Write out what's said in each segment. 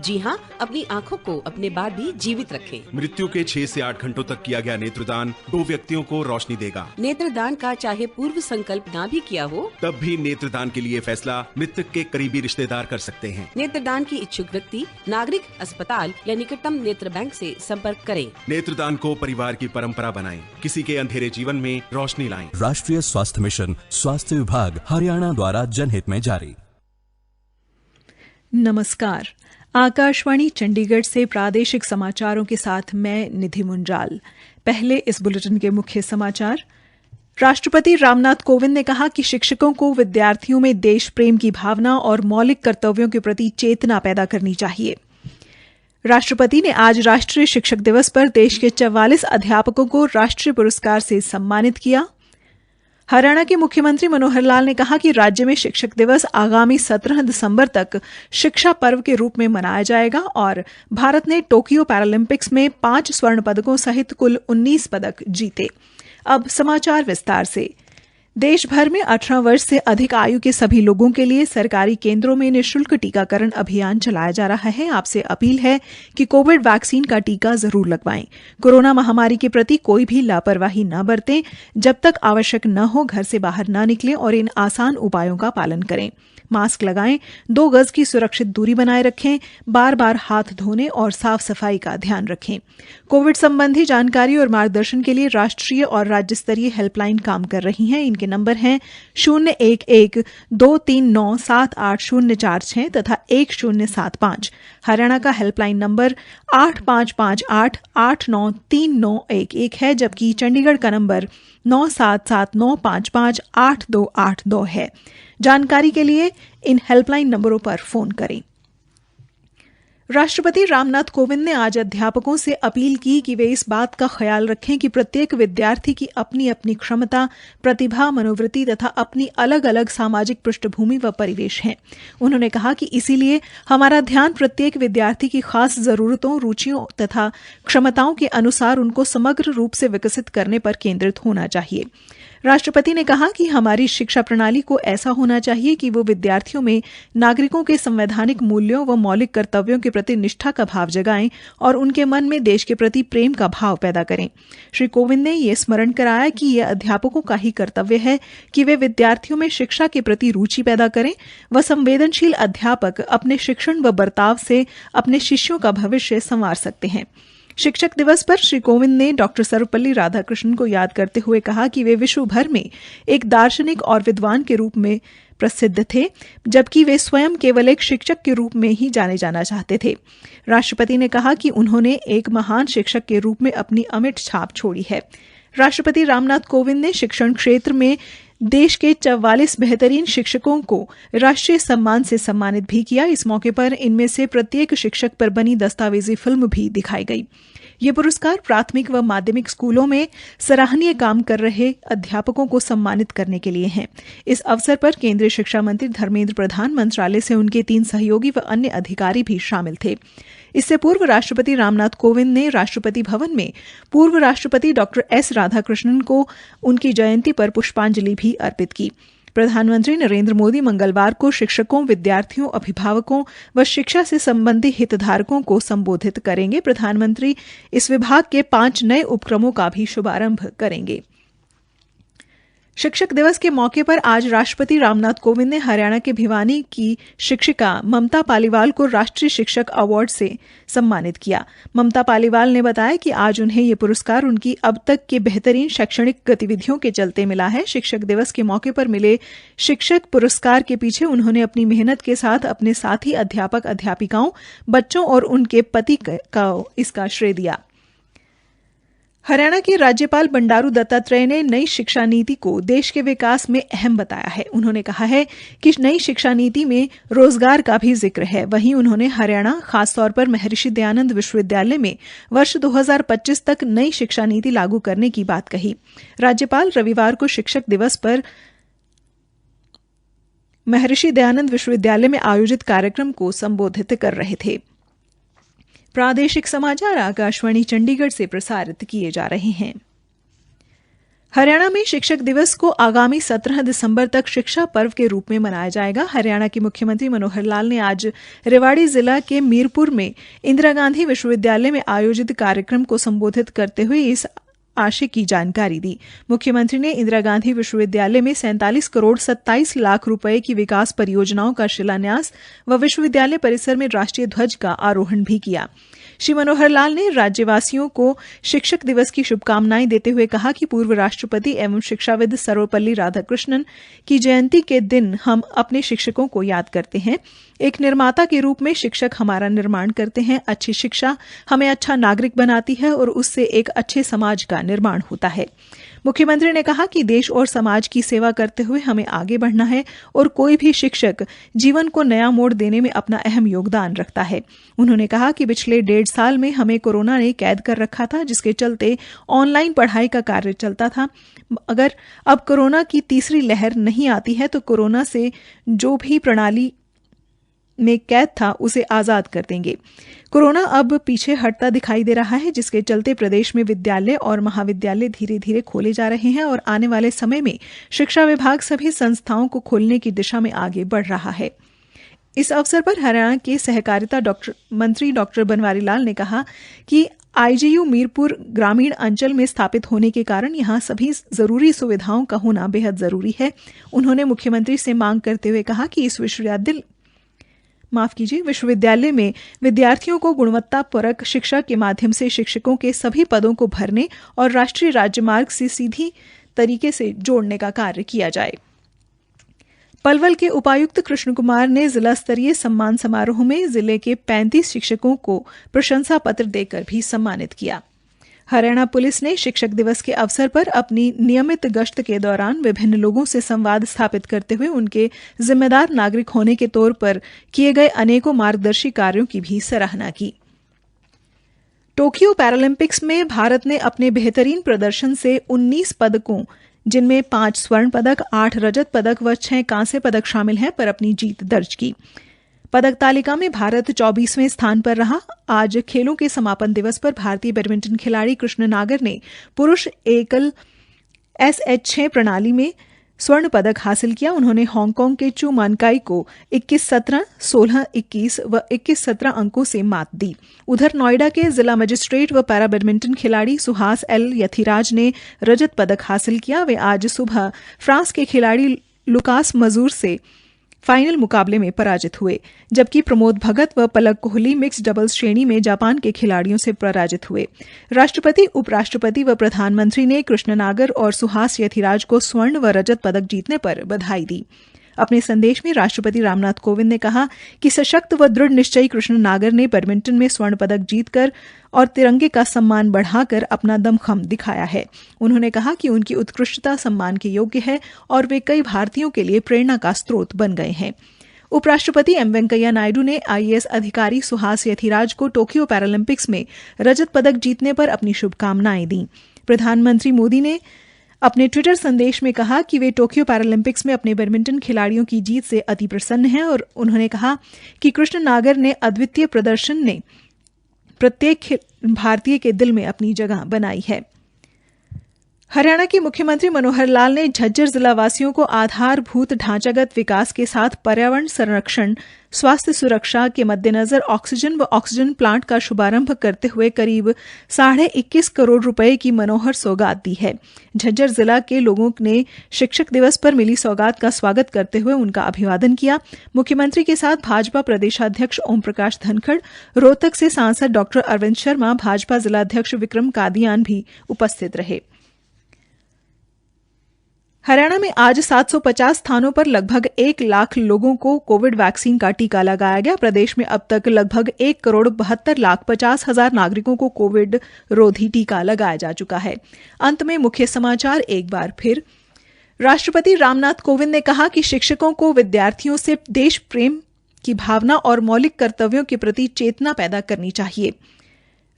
जी हाँ, अपनी आँखों को अपने बाद भी जीवित रखें। मृत्यु के 6 से 8 घंटों तक किया गया नेत्रदान 2 व्यक्तियों को रोशनी देगा। नेत्रदान का चाहे पूर्व संकल्प ना भी किया हो, तब भी नेत्रदान के लिए फैसला मृतक के करीबी रिश्तेदार कर सकते हैं। नेत्रदान की इच्छुक व्यक्ति नागरिक अस्पताल या निकटतम नेत्र बैंक से संपर्क करें। नेत्रदान को परिवार की परंपरा बनाएं, किसी के अंधेरे जीवन में रोशनी लाएं। राष्ट्रीय स्वास्थ्य मिशन, स्वास्थ्य विभाग, हरियाणा द्वारा जनहित में जारी। नमस्कार, आकाशवाणी चंडीगढ़ से प्रादेशिक समाचारों के साथ मैं निधि मुंजाल। पहले इस बुलेटिन के मुख्य समाचार। राष्ट्रपति रामनाथ कोविंद ने कहा कि शिक्षकों को विद्यार्थियों में देश प्रेम की भावना और मौलिक कर्तव्यों के प्रति चेतना पैदा करनी चाहिए। राष्ट्रपति ने आज राष्ट्रीय शिक्षक दिवस पर देश के 44 अध्यापकों को राष्ट्रीय पुरस्कार से सम्मानित किया। हरियाणा के मुख्यमंत्री मनोहर लाल ने कहा कि राज्य में शिक्षक दिवस आगामी 17 दिसंबर तक शिक्षा पर्व के रूप में मनाया जाएगा और भारत ने टोक्यो पैरालंपिक्स में 5 स्वर्ण पदकों सहित कुल 19 पदक जीते। अब समाचार विस्तार से। देश भर में 18 वर्ष से अधिक आयु के सभी लोगों के लिए सरकारी केंद्रों में निःशुल्क टीकाकरण अभियान चलाया जा रहा है। आपसे अपील है कि कोविड वैक्सीन का टीका जरूर लगवाएं। कोरोना महामारी के प्रति कोई भी लापरवाही न बरतें। जब तक आवश्यक न हो घर से बाहर न निकलें और इन आसान उपायों का पालन करें। मास्क लगाएं, 2 गज की सुरक्षित दूरी बनाए रखें, बार-बार हाथ धोने और साफ सफाई का ध्यान रखें। कोविड संबंधी जानकारी और मार्गदर्शन के लिए राष्ट्रीय और राज्य स्तरीय हेल्पलाइन काम कर रही हैं। इनके नंबर हैं 011-239-78046 तथा 1075। हरियाणा का हेल्पलाइन नंबर 8558-893911 है, जबकि चंडीगढ़ का नंबर 9779558282 है। जानकारी के लिए इन हेल्पलाइन नंबरों पर फोन करें। राष्ट्रपति रामनाथ कोविंद ने आज अध्यापकों से अपील की कि वे इस बात का ख्याल रखें कि प्रत्येक विद्यार्थी की अपनी अपनी क्षमता, प्रतिभा, मनोवृत्ति तथा अपनी अलग अलग सामाजिक पृष्ठभूमि व परिवेश है। उन्होंने कहा कि इसीलिए हमारा ध्यान प्रत्येक विद्यार्थी की खास जरूरतों, रुचियों तथा क्षमताओं के अनुसार उनको समग्र रूप से विकसित करने पर केंद्रित होना चाहिए। राष्ट्रपति ने कहा कि हमारी शिक्षा प्रणाली को ऐसा होना चाहिए कि वो विद्यार्थियों में नागरिकों के संवैधानिक मूल्यों व मौलिक कर्तव्यों के प्रति निष्ठा का भाव जगाएं और उनके मन में देश के प्रति प्रेम का भाव पैदा करें। श्री कोविंद ने ये स्मरण कराया कि ये अध्यापकों का ही कर्तव्य है कि वे विद्यार्थियों में शिक्षा के प्रति रुचि पैदा करें व संवेदनशील अध्यापक अपने शिक्षण व बर्ताव से अपने शिष्यों का भविष्य संवार सकते हैं। शिक्षक दिवस पर श्री कोविंद ने डॉक्टर सर्वपल्ली राधाकृष्णन को याद करते हुए कहा कि वे विश्व भर में एक दार्शनिक और विद्वान के रूप में प्रसिद्ध थे, जबकि वे स्वयं केवल एक शिक्षक के रूप में ही जाने जाना चाहते थे। राष्ट्रपति ने कहा कि उन्होंने एक महान शिक्षक के रूप में अपनी अमिट छाप छोड़ी है। राष्ट्रपति रामनाथ कोविंद ने शिक्षण क्षेत्र में देश के 44 बेहतरीन शिक्षकों को राष्ट्रीय सम्मान से सम्मानित भी किया। इस मौके पर इनमें से प्रत्येक शिक्षक पर बनी दस्तावेजी फिल्म भी दिखाई गई। ये पुरस्कार प्राथमिक व माध्यमिक स्कूलों में सराहनीय काम कर रहे अध्यापकों को सम्मानित करने के लिए हैं। इस अवसर पर केंद्रीय शिक्षा मंत्री धर्मेंद्र प्रधान, मंत्रालय से उनके 3 सहयोगी व अन्य अधिकारी भी शामिल थे। इससे पूर्व राष्ट्रपति रामनाथ कोविंद ने राष्ट्रपति भवन में पूर्व राष्ट्रपति डॉक्टर एस राधाकृष्णन को उनकी जयंती पर पुष्पांजलि भी अर्पित की। प्रधानमंत्री नरेंद्र मोदी मंगलवार को शिक्षकों, विद्यार्थियों, अभिभावकों व शिक्षा से संबंधित हितधारकों को संबोधित करेंगे। प्रधानमंत्री इस विभाग के 5 नए उपक्रमों का भी शुभारंभ करेंगे। शिक्षक दिवस के मौके पर आज राष्ट्रपति रामनाथ कोविंद ने हरियाणा के भिवानी की शिक्षिका ममता पालीवाल को राष्ट्रीय शिक्षक अवार्ड से सम्मानित किया। ममता पालीवाल ने बताया कि आज उन्हें ये पुरस्कार उनकी अब तक के बेहतरीन शैक्षणिक गतिविधियों के चलते मिला है। शिक्षक दिवस के मौके पर मिले शिक्षक पुरस्कार के पीछे उन्होंने अपनी मेहनत के साथ अपने साथी अध्यापक, अध्यापिकाओं, बच्चों और उनके पति का इसका श्रेय दिया। हरियाणा के राज्यपाल बंडारू दत्तात्रेय ने नई शिक्षा नीति को देश के विकास में अहम बताया है। उन्होंने कहा है कि नई शिक्षा नीति में रोजगार का भी जिक्र है। वहीं उन्होंने हरियाणा, खासतौर पर महर्षि दयानंद विश्वविद्यालय में वर्ष 2025 तक नई शिक्षा नीति लागू करने की बात कही। राज्यपाल रविवार को शिक्षक दिवस पर महर्षि दयानंद विश्वविद्यालय में आयोजित कार्यक्रम को संबोधित कर रहे थे। प्रादेशिक समाचार आकाशवाणी चंडीगढ़ से प्रसारित किए जा रहे हैं। हरियाणा में शिक्षक दिवस को आगामी 17 दिसंबर तक शिक्षा पर्व के रूप में मनाया जाएगा। हरियाणा के मुख्यमंत्री मनोहर लाल ने आज रेवाड़ी जिला के मीरपुर में इंदिरा गांधी विश्वविद्यालय में आयोजित कार्यक्रम को संबोधित करते हुए इस आशय की जानकारी दी। मुख्यमंत्री ने इंदिरा गांधी विश्वविद्यालय में 47 करोड़ 27 लाख रुपए की विकास परियोजनाओं का शिलान्यास व विश्वविद्यालय परिसर में राष्ट्रीय ध्वज का आरोहण भी किया। श्री मनोहर लाल ने राज्यवासियों को शिक्षक दिवस की शुभकामनाएं देते हुए कहा कि पूर्व राष्ट्रपति एवं शिक्षाविद सर्वपल्ली राधाकृष्णन की जयंती के दिन हम अपने शिक्षकों को याद करते हैं। एक निर्माता के रूप में शिक्षक हमारा निर्माण करते हैं। अच्छी शिक्षा हमें अच्छा नागरिक बनाती है और उससे एक अच्छे समाज का निर्माण होता है। मुख्यमंत्री ने कहा कि देश और समाज की सेवा करते हुए हमें आगे बढ़ना है और कोई भी शिक्षक जीवन को नया मोड़ देने में अपना अहम योगदान रखता है। उन्होंने कहा कि पिछले 1.5 साल में हमें कोरोना ने कैद कर रखा था, जिसके चलते ऑनलाइन पढ़ाई का कार्य चलता था। अगर अब कोरोना की तीसरी लहर नहीं आती है तो कोरोना से जो भी प्रणाली में कैद था उसे आज़ाद कर देंगे। कोरोना अब पीछे हटता दिखाई दे रहा है, जिसके चलते प्रदेश में विद्यालय और महाविद्यालय धीरे धीरे खोले जा रहे हैं और आने वाले समय में शिक्षा विभाग सभी संस्थाओं को खोलने की दिशा में आगे बढ़ रहा है। इस अवसर पर हरियाणा के सहकारिता मंत्री डॉक्टर बनवारी लाल ने कहा कि आईजीयू मीरपुर ग्रामीण अंचल में स्थापित होने के कारण यहां सभी जरूरी सुविधाओं का होना बेहद जरूरी है। उन्होंने मुख्यमंत्री से मांग करते हुए कहा कि इस विश्वविद्यालय में विद्यार्थियों को गुणवत्तापरक शिक्षा के माध्यम से शिक्षकों के सभी पदों को भरने और राष्ट्रीय राजमार्ग से सीधी तरीके से जोड़ने का कार्य किया जाए। पलवल के उपायुक्त कृष्ण कुमार ने जिला स्तरीय सम्मान समारोह में जिले के 35 शिक्षकों को प्रशंसा पत्र देकर भी सम्मानित किया। हरियाणा पुलिस ने शिक्षक दिवस के अवसर पर अपनी नियमित गश्त के दौरान विभिन्न लोगों से संवाद स्थापित करते हुए उनके जिम्मेदार नागरिक होने के तौर पर किए गए अनेकों मार्गदर्शी कार्यों की भी सराहना की। टोक्यो पैरालंपिक्स में भारत ने अपने बेहतरीन प्रदर्शन से 19 पदकों, जिनमें 5 स्वर्ण पदक, 8 रजत पदक व 6 कांस्य पदक शामिल हैं, पर अपनी जीत दर्ज की। पदक तालिका में भारत 24वें स्थान पर रहा। आज खेलों के समापन दिवस पर भारतीय बैडमिंटन खिलाड़ी कृष्ण नागर ने पुरुष एकल SH6 प्रणाली में स्वर्ण पदक हासिल किया। उन्होंने हांगकांग के चू मानकाई को 21-17, 16-21 व 21-17 अंकों से मात दी। उधर नोएडा के जिला मजिस्ट्रेट व पैरा बैडमिंटन खिलाड़ी सुहास एल यथिराज ने रजत पदक हासिल किया। वे आज सुबह फ्रांस के खिलाड़ी लुकास मजूर से फाइनल मुकाबले में पराजित हुए, जबकि प्रमोद भगत व पलक कोहली मिक्स डबल्स श्रेणी में जापान के खिलाड़ियों से पराजित हुए। राष्ट्रपति, उपराष्ट्रपति व प्रधानमंत्री ने कृष्ण नागर और सुहास यथिराज को स्वर्ण व रजत पदक जीतने पर बधाई दी। अपने संदेश में राष्ट्रपति रामनाथ कोविंद ने कहा कि सशक्त व दृढ़ निश्चयी कृष्ण नागर ने बैडमिंटन में स्वर्ण पदक जीतकर और तिरंगे का सम्मान बढ़ाकर अपना दमखम दिखाया है। उन्होंने कहा कि उनकी उत्कृष्टता सम्मान के योग्य है और वे कई भारतीयों के लिए प्रेरणा का स्रोत बन गए हैं। उपराष्ट्रपति एम वेंकैया नायडू ने आईएएस अधिकारी सुहास यथिराज को टोक्यो पैरालंपिक्स में रजत पदक जीतने पर अपनी शुभकामनाएं दी। प्रधानमंत्री मोदी ने अपने ट्विटर संदेश में कहा कि वे टोक्यो पैरालंपिक्स में अपने बैडमिंटन खिलाड़ियों की जीत से अति प्रसन्न हैं और उन्होंने कहा कि कृष्ण नागर ने अद्वितीय प्रदर्शन ने प्रत्येक भारतीय के दिल में अपनी जगह बनाई है। हरियाणा के मुख्यमंत्री मनोहर लाल ने झज्जर जिला वासियों को आधारभूत ढांचागत विकास के साथ पर्यावरण संरक्षण, स्वास्थ्य सुरक्षा के मद्देनजर ऑक्सीजन व ऑक्सीजन प्लांट का शुभारंभ करते हुए करीब 21.5 करोड़ रुपए की मनोहर सौगात दी है। झज्जर जिला के लोगों ने शिक्षक दिवस पर मिली सौगात का स्वागत करते हुए उनका अभिवादन किया। मुख्यमंत्री के साथ भाजपा प्रदेशाध्यक्ष ओम प्रकाश धनखड़, रोहतक से सांसद डॉक्टर अरविंद शर्मा, भाजपा जिलाध्यक्ष विक्रम कादियान भी उपस्थित रहे। हरियाणा में आज 750 स्थानों पर लगभग 1 लाख लोगों को कोविड वैक्सीन का टीका लगाया गया। प्रदेश में अब तक लगभग 1,72,50,000 नागरिकों को कोविड रोधी टीका लगाया जा चुका है। अंत में मुख्य समाचार एक बार फिर। राष्ट्रपति रामनाथ कोविंद ने कहा कि शिक्षकों को विद्यार्थियों से देश प्रेम की भावना और मौलिक कर्तव्यों के प्रति चेतना पैदा करनी चाहिए।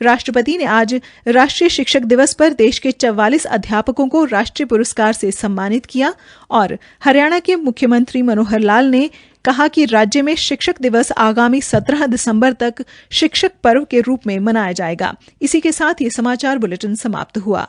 राष्ट्रपति ने आज राष्ट्रीय शिक्षक दिवस पर देश के 44 अध्यापकों को राष्ट्रीय पुरस्कार से सम्मानित किया और हरियाणा के मुख्यमंत्री मनोहर लाल ने कहा कि राज्य में शिक्षक दिवस आगामी 17 दिसंबर तक शिक्षक पर्व के रूप में मनाया जाएगा। इसी के साथ ये समाचार बुलेटिन समाप्त हुआ।